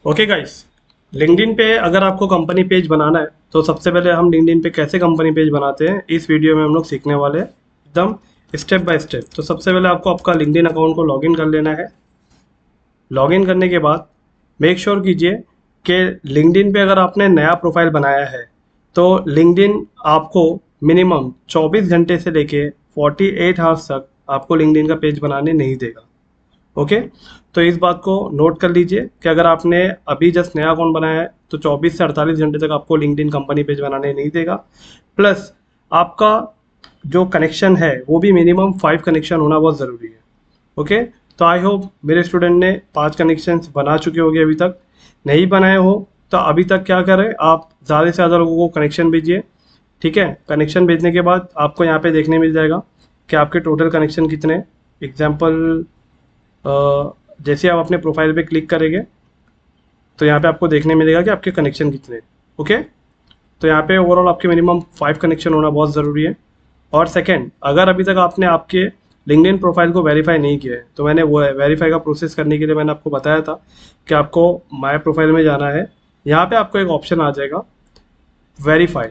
Okay guys, LinkedIn पे अगर आपको कंपनी पेज बनाना है तो सबसे पहले हम लिंक्डइन पे कैसे कंपनी पेज बनाते हैं इस वीडियो में हम लोग सीखने वाले हैं एकदम स्टेप बाय स्टेप। तो सबसे पहले आपको आपका लिंक्डइन अकाउंट को लॉगिन कर लेना है। लॉगिन करने के बाद मेक श्योर कीजिए कि लिंक्डइन पे अगर आपने नया प्रोफाइल बनाया है तो लिंक्डइन आपको मिनिमम 24 घंटे से लेके 48 आवर्स तक आपको लिंक्डइन का पेज बनाने नहीं देगा। ओके, तो इस बात को नोट कर लीजिए कि अगर आपने अभी जस्ट नया अकाउंट बनाया है तो 24 से 48 घंटे तक आपको लिंक्डइन कंपनी पेज बनाने नहीं देगा। प्लस आपका जो कनेक्शन है वो भी मिनिमम 5 कनेक्शन होना बहुत ज़रूरी है। ओके, तो आई होप मेरे स्टूडेंट ने 5 कनेक्शंस बना चुके होंगे। अभी तक नहीं बनाए हो तो अभी तक क्या करें, आप ज़्यादा से ज़्यादा लोगों को कनेक्शन भेजिए। ठीक है, कनेक्शन भेजने के बाद आपको यहाँ पे देखने मिल जाएगा कि आपके टोटल कनेक्शन कितने। एग्जाम्पल जैसे आप अपने प्रोफाइल पे क्लिक करेंगे तो यहाँ पे आपको देखने मिलेगा कि आपके कनेक्शन कितने। ओके, तो यहाँ पे ओवरऑल आपके मिनिमम 5 कनेक्शन होना बहुत ज़रूरी है। और सेकंड, अगर अभी तक आपने आपके लिंक्डइन प्रोफाइल को वेरीफाई नहीं किया है तो मैंने वो वेरीफाई का प्रोसेस करने के लिए मैंने आपको बताया था कि आपको माय प्रोफाइल में जाना है। यहाँ पे आपको एक ऑप्शन आ जाएगा वेरीफाई,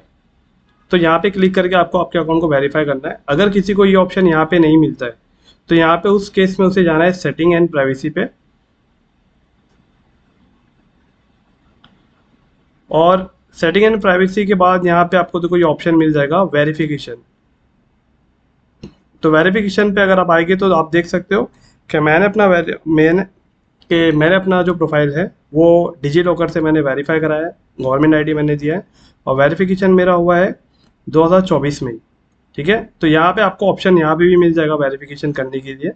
तो यहाँ पे क्लिक करके आपको आपके अकाउंट को वेरीफाई करना है। अगर किसी को ये ऑप्शन यहाँ पे नहीं मिलता है तो यहाँ पे उस केस में उसे जाना है सेटिंग एंड प्राइवेसी पे, और सेटिंग एंड प्राइवेसी के बाद यहाँ पे आपको तो कोई ऑप्शन मिल जाएगा वेरिफिकेशन। तो वेरिफिकेशन पे अगर आप आएंगे तो आप देख सकते हो कि मैंने अपना जो प्रोफाइल है वो डिजी लॉकर से मैंने वेरीफाई कराया है, गवर्नमेंट आईडी मैंने दिया है और वेरिफिकेशन मेरा हुआ है 2024 में ही। ठीक है, तो यहाँ पे आपको ऑप्शन यहाँ पे भी मिल जाएगा वेरिफिकेशन करने के लिए।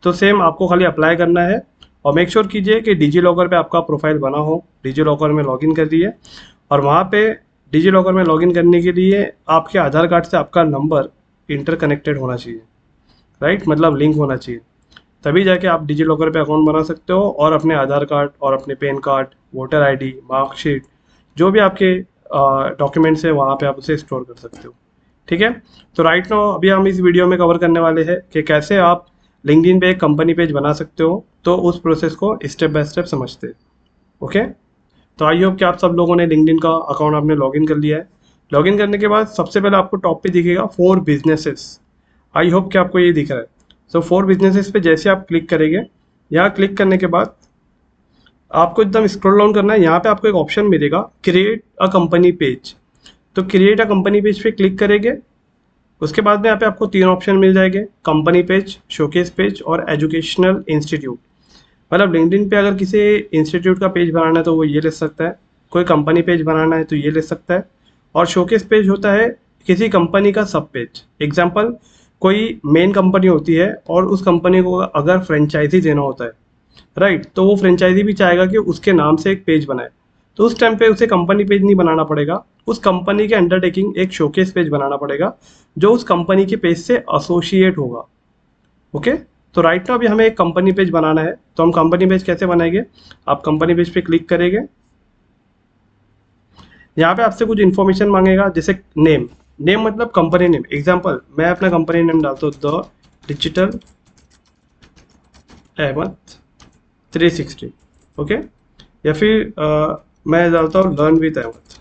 तो सेम आपको खाली अप्लाई करना है और मेक श्योर कीजिए कि डिजी लॉकर पे आपका प्रोफाइल बना हो। डिजी लॉकर में लॉगिन कर दिए और वहाँ पे डिजी लॉकर में लॉगिन करने के लिए आपके आधार कार्ड से आपका नंबर इंटरकनेक्टेड होना चाहिए। राइट, मतलब लिंक होना चाहिए, तभी जाके आप डिजी लॉकर पे अकाउंट बना सकते हो और अपने आधार कार्ड और अपने pan card, voter ID, marksheet, जो भी आपके डॉक्यूमेंट्स है वहाँ पे आप उसे स्टोर कर सकते हो। ठीक है, तो राइट नाउ अभी हम इस वीडियो में कवर करने वाले हैं कि कैसे आप लिंक्डइन पे एक कंपनी पेज बना सकते हो। तो उस प्रोसेस को स्टेप बाय स्टेप समझते हैं। ओके, तो आई होप कि आप सब लोगों ने लिंक्डइन का अकाउंट आपने लॉगिन कर लिया है। लॉगिन करने के बाद सबसे पहले आपको टॉप पे दिखेगा फॉर बिजनेसेस। आई होप कि आपको ये दिख रहा है। सो फॉर बिजनेसेस पे जैसे आप क्लिक करेंगे, यहाँ क्लिक करने के बाद आपको एकदम स्क्रॉल डाउन करना है। यहाँ पे आपको एक ऑप्शन मिलेगा क्रिएट अ कंपनी पेज। तो क्रिएट अ कंपनी पेज पे क्लिक करेंगे, उसके बाद में यहाँ पे आपको 3 ऑप्शन मिल जाएंगे, कंपनी पेज, शोकेस पेज और एजुकेशनल इंस्टीट्यूट। मतलब लिंक्डइन पे अगर किसी इंस्टीट्यूट का पेज बनाना है तो वो ये ले सकता है, कोई कंपनी पेज बनाना है तो ये ले सकता है, और शोकेस पेज होता है किसी कंपनी का सब पेज। एग्जाम्पल, कोई मेन कंपनी होती है और उस कंपनी को अगर फ्रेंचाइजी देना होता है, राइट, तो वो फ्रेंचाइजी भी चाहेगा कि उसके नाम से एक पेज बनाए। तो उस टाइम पे उसे कंपनी पेज नहीं बनाना पड़ेगा, उस कंपनी के अंडरटेकिंग एक शोकेस पेज बनाना पड़ेगा जो उस कंपनी के पेज से एसोसिएट होगा। ओके, तो राइट नाउ अभी हमें एक कंपनी पेज बनाना है, तो हम कंपनी पेज कैसे बनाएंगे, आप कंपनी पेज पे क्लिक करेंगे। यहाँ पे आपसे कुछ इन्फॉर्मेशन मांगेगा, जैसे नेम। नेम मतलब कंपनी नेम। एग्जाम्पल, मैं अपना कंपनी नेम डालता हूँ द डिजिटल अहमद 360। ओके, या फिर मैं डालता हूँ learn with Ahmad.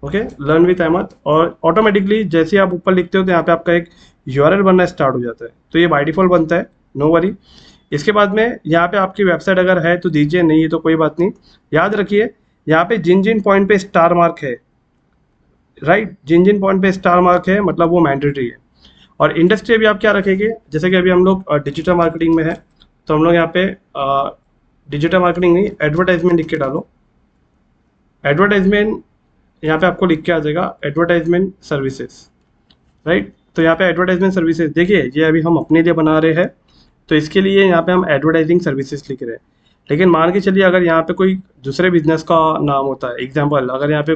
Okay, learn with Ahmad, और ऑटोमेटिकली जैसे ही आप ऊपर लिखते हो तो यहाँ पे आपका एक यूआरएल बनना स्टार्ट हो जाता है। तो ये बाय डिफॉल्ट बनता है, नो वरी। इसके बाद में यहाँ पे आपकी वेबसाइट अगर है तो दीजिए, नहीं है तो कोई बात नहीं। याद रखिए यहाँ पे जिन जिन पॉइंट पे स्टार मार्क है, राइट, जिन जिन पॉइंट पे स्टार मार्क है मतलब वो मैंडेटरी है। और इंडस्ट्री अभी आप क्या रखेंगे, जैसे कि अभी हम लोग डिजिटल मार्केटिंग में है तो हम लोग यहाँ पे डिजिटल मार्केटिंग नहीं, एडवर्टाइजमेंट लिख के डालो। एडवर्टाइजमेंट यहाँ पे आपको लिख के आ जाएगा एडवर्टाइजमेंट सर्विसेज, राइट। तो यहाँ पे एडवर्टाइजमेंट सर्विसेज, देखिए ये अभी हम अपने लिए बना रहे हैं तो इसके लिए यहाँ पे हम एडवर्टाइजिंग सर्विसेज लिख रहे हैं। लेकिन मान के चलिए अगर यहाँ पे कोई दूसरे बिजनेस का नाम होता है, एग्जाम्पल अगर यहाँ पे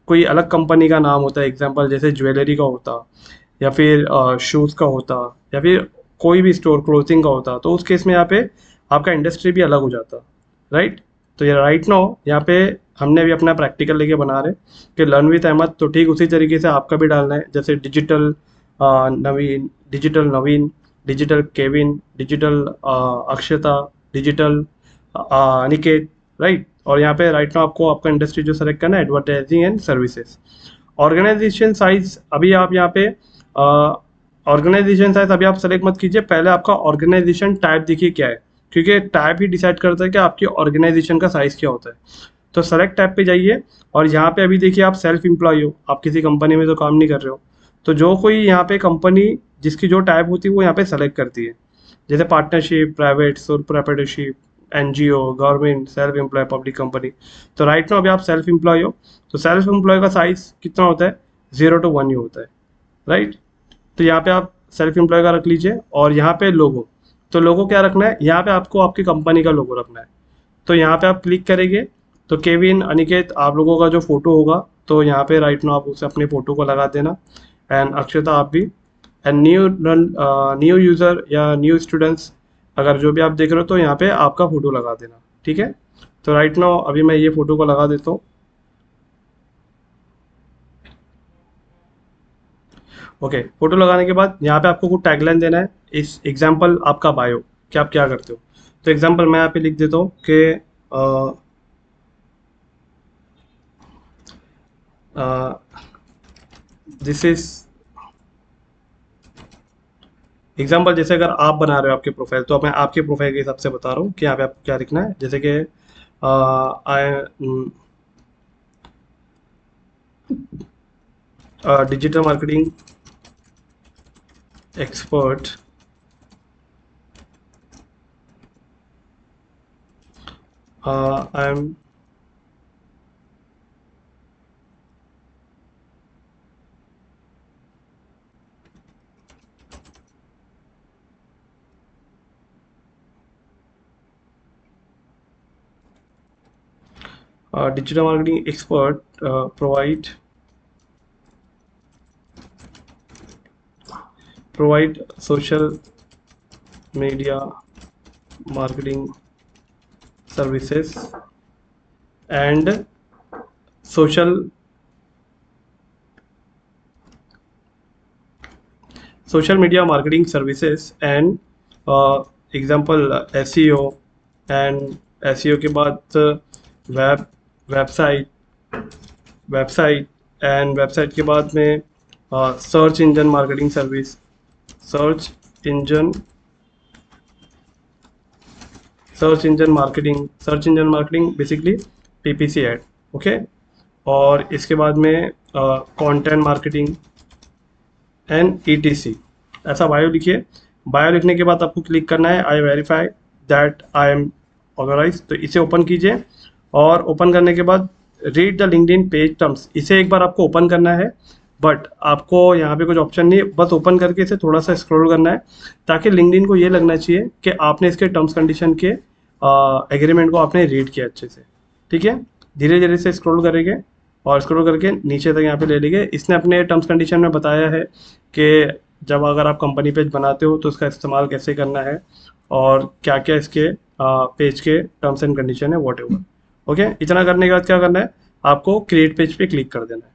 कोई अलग कंपनी का नाम होता है, एग्जाम्पल जैसे ज्वेलरी का होता, या फिर शूज़ का होता, या फिर कोई भी स्टोर क्लोथिंग का होता, तो उस केस में यहाँ पे आपका इंडस्ट्री भी अलग हो जाता, राइट। तो ये राइट नाउ यहाँ पे हमने भी अपना प्रैक्टिकल लेके बना रहे कि लर्न विद अहमद, तो ठीक उसी तरीके से आपका भी डालना है, जैसे डिजिटल नवीन, डिजिटल नवीन, डिजिटल केविन, डिजिटल अक्षता, डिजिटल अनिकेत, राइट। और यहाँ पे राइट नाउ आपको आपका इंडस्ट्री जो सेलेक्ट करना है, advertising and services. Organization size अभी आप यहाँ पे ऑर्गेनाइजेशन साइज अभी आप सेलेक्ट मत कीजिए, पहले आपका ऑर्गेनाइजेशन टाइप देखिए क्या है, क्योंकि टाइप ही डिसाइड करता है कि आपकी ऑर्गेनाइजेशन का साइज क्या होता है। तो सेलेक्ट टाइप पे जाइए, और यहाँ पे अभी देखिए आप सेल्फ एम्प्लॉय हो, आप किसी कंपनी में तो काम नहीं कर रहे हो, तो जो कोई यहाँ पे कंपनी जिसकी जो टाइप होती है वो यहाँ पे सेलेक्ट करती है, जैसे partnership, private, sole proprietorship, NGO, government, self employ, public company. तो राइट नाउ अभी आप सेल्फ एम्प्लॉय हो, तो सेल्फ एम्प्लॉय का साइज कितना होता है, 0 to 1 ही होता है, राइट। तो यहाँ पे आप सेल्फ एम्प्लॉय का रख लीजिए, और यहाँ पे लोगो, तो लोगो क्या रखना है, यहाँ पे आपको आपकी कंपनी का लोगो रखना है। तो यहाँ पे आप क्लिक करेंगे तो केविन, अनिकेत, आप लोगों का जो फोटो होगा, तो यहाँ पे राइट नाउ आप उसे अपने फोटो को लगा देना, एंड अक्षता आप भी, एंड न्यू यूज़र या न्यू स्टूडेंट्स अगर जो भी आप देख रहे हो तो यहाँ पे आपका फ़ोटो लगा देना, ठीक है। तो राइट नाउ अभी मैं ये फ़ोटो को लगा देता हूँ। ओके, फ़ोटो लगाने के बाद यहाँ पे आपको कुछ टैगलाइन देना है, इस एग्जाम्पल आपका बायो कि आप क्या करते हो। तो एग्जाम्पल मैं यहाँ पे लिख देता हूँ कि दिस इज एग्जाम्पल, जैसे अगर आप बना रहे हो आपके प्रोफाइल, तो मैं आपके प्रोफाइल के हिसाब से बता रहा हूँ कि यहाँ पे आपको क्या लिखना है, जैसे कि I digital marketing expert, I am digital marketing expert, provide social media marketing services and social media marketing services and example SEO, and SEO के बाद web website website and website के बाद में search engine marketing service, search engine search engine marketing basically PPC ad, okay. और इसके बाद में content marketing and ETC, ऐसा बायो लिखिए। बायो लिखने के बाद आपको क्लिक करना है I verify that I am authorize, तो इसे ओपन कीजिए, और ओपन करने के बाद read the LinkedIn page terms, इसे एक बार आपको ओपन करना है, बट आपको यहाँ पे कुछ ऑप्शन नहीं है, बस ओपन करके इसे थोड़ा सा स्क्रॉल करना है, ताकि लिंक्डइन को ये लगना चाहिए कि आपने इसके टर्म्स कंडीशन के एग्रीमेंट को आपने रीड किया अच्छे से, ठीक है। धीरे धीरे से स्क्रॉल करेंगे, और स्क्रॉल करके नीचे तक यहाँ पे ले लेंगे। इसने अपने टर्म्स कंडीशन में बताया है कि जब अगर आप कंपनी पेज बनाते हो तो उसका इस्तेमाल कैसे करना है, और क्या क्या इसके पेज के टर्म्स एंड कंडीशन है, वॉट एवर, ओके। इतना करने के बाद क्या करना है, आपको क्रिएट पेज पे क्लिक कर देना है,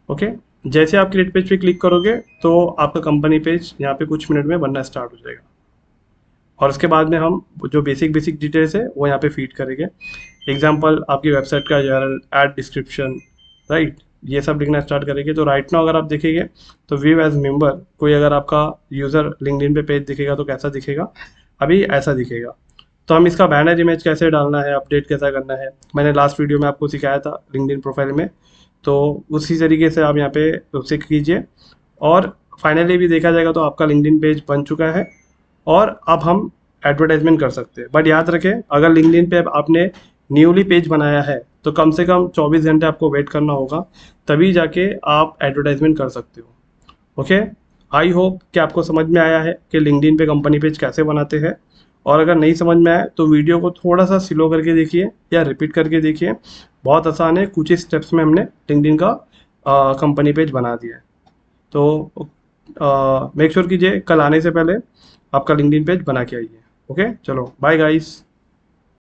ओके। जैसे आप क्रिएट पेज पे क्लिक करोगे तो आपका कंपनी पेज यहाँ पे कुछ मिनट में बनना स्टार्ट हो जाएगा, और उसके बाद में हम जो बेसिक डिटेल्स है वो यहाँ पे फीड करेंगे। एग्जाम्पल आपकी वेबसाइट का URL, एड डिस्क्रिप्शन, राइट, ये सब लिखना स्टार्ट करेंगे। तो राइट नाउ अगर आप देखेंगे तो व्यू एज मेंबर, कोई अगर आपका यूज़र लिंक्डइन पे पेज दिखेगा तो कैसा दिखेगा, अभी ऐसा दिखेगा। तो हम इसका बैनर इमेज कैसे डालना है, अपडेट कैसा करना है, मैंने लास्ट वीडियो में आपको सिखाया था लिंक्डइन प्रोफाइल में, तो उसी तरीके से आप यहाँ पे उसे कीजिए, और फाइनली भी देखा जाएगा तो आपका लिंक्डइन पेज बन चुका है, और अब हम एडवर्टाइजमेंट कर सकते हैं। बट याद रखें, अगर लिंक्डइन पे आपने न्यूली पेज बनाया है तो कम से कम 24 घंटे आपको वेट करना होगा, तभी जाके आप एडवर्टाइजमेंट कर सकते हो, ओके। आई होप कि आपको समझ में आया है कि लिंक्डइन पे कंपनी पेज कैसे बनाते हैं, और अगर नहीं समझ में आए तो वीडियो को थोड़ा सा स्लो करके देखिए या रिपीट करके देखिए, बहुत आसान है, कुछ ही स्टेप्स में हमने लिंक्डइन का कंपनी पेज बना दिया है। तो मेक श्योर कीजिए कल आने से पहले आपका लिंक्डइन पेज बना के आइए, ओके। चलो बाय गाइस।